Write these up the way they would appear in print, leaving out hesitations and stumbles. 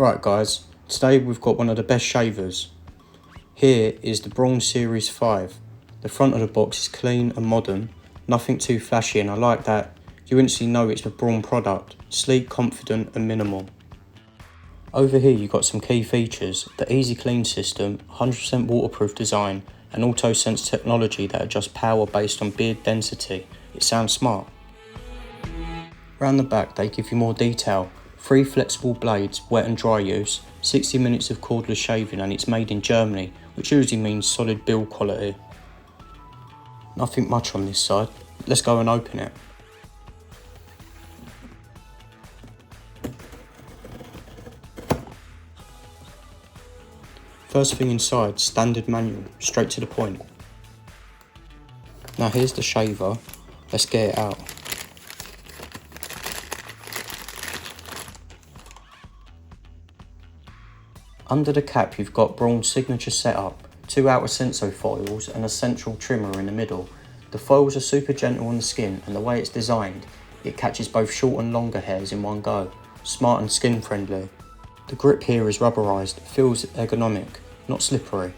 Right guys, today we've got one of the best shavers. Here is the Braun Series 5. The front of the box is clean and modern, nothing too flashy, and I like that. You instantly know it's a Braun product, sleek, confident and minimal. Over here you've got some key features: the EasyClean system, 100% waterproof design and auto sense technology that adjusts power based on beard density. It sounds smart. Round the back they give you more detail. 3 flexible blades, wet and dry use, 60 minutes of cordless shaving, and it's made in Germany, which usually means solid build quality. Nothing much on this side. Let's go and open it. First thing inside, standard manual, straight to the point. Now here's the shaver, let's get it out. Under the cap you've got Braun's signature setup, 2 outer senso foils and a central trimmer in the middle. The foils are super gentle on the skin, and the way it's designed, it catches both short and longer hairs in one go. Smart and skin friendly. The grip here is rubberized, feels ergonomic, not slippery.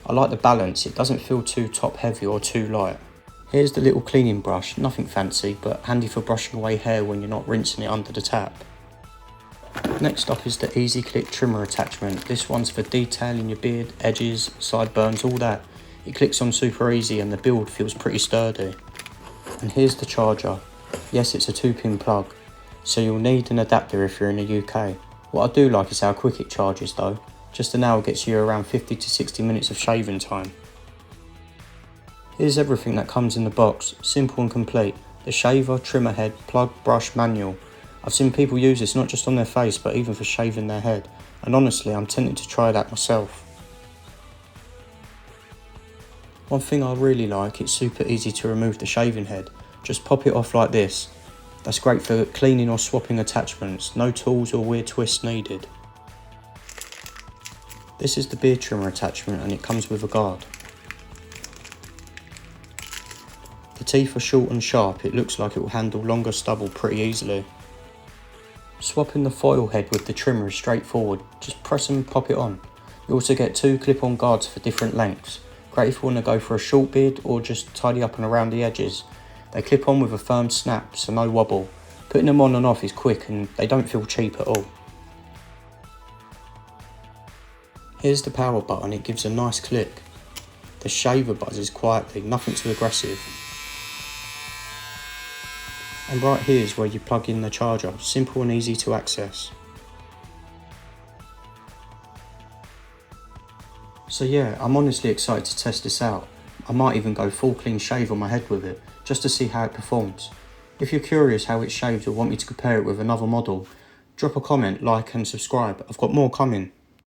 I like the balance, it doesn't feel too top heavy or too light. Here's the little cleaning brush, nothing fancy but handy for brushing away hair when you're not rinsing it under the tap. Next up is the EasyClick trimmer attachment. This one's for detailing your beard, edges, sideburns, all that. It clicks on super easy and the build feels pretty sturdy. And here's the charger. Yes, it's a 2-pin plug, so you'll need an adapter if you're in the UK. What I do like is how quick it charges though. Just an hour gets you around 50 to 60 minutes of shaving time. Here's everything that comes in the box, simple and complete. The shaver, trimmer head, plug, brush, manual. I've seen people use this not just on their face but even for shaving their head, and honestly I'm tempted to try that myself. One thing I really like, it's super easy to remove the shaving head. Just pop it off like this. That's great for cleaning or swapping attachments, no tools or weird twists needed. This is the beard trimmer attachment and it comes with a guard. The teeth are short and sharp, it looks like it will handle longer stubble pretty easily. Swapping the foil head with the trimmer is straightforward, just press and pop it on. You also get 2 clip-on guards for different lengths, great if you want to go for a short beard or just tidy up and around the edges. They clip on with a firm snap, so no wobble. Putting them on and off is quick and they don't feel cheap at all. Here's the power button, it gives a nice click. The shaver buzzes quietly, nothing too aggressive. And right here is where you plug in the charger, simple and easy to access. So yeah, I'm honestly excited to test this out. I might even go full clean shave on my head with it, just to see how it performs. If you're curious how it shaves or want me to compare it with another model, drop a comment, like and subscribe, I've got more coming.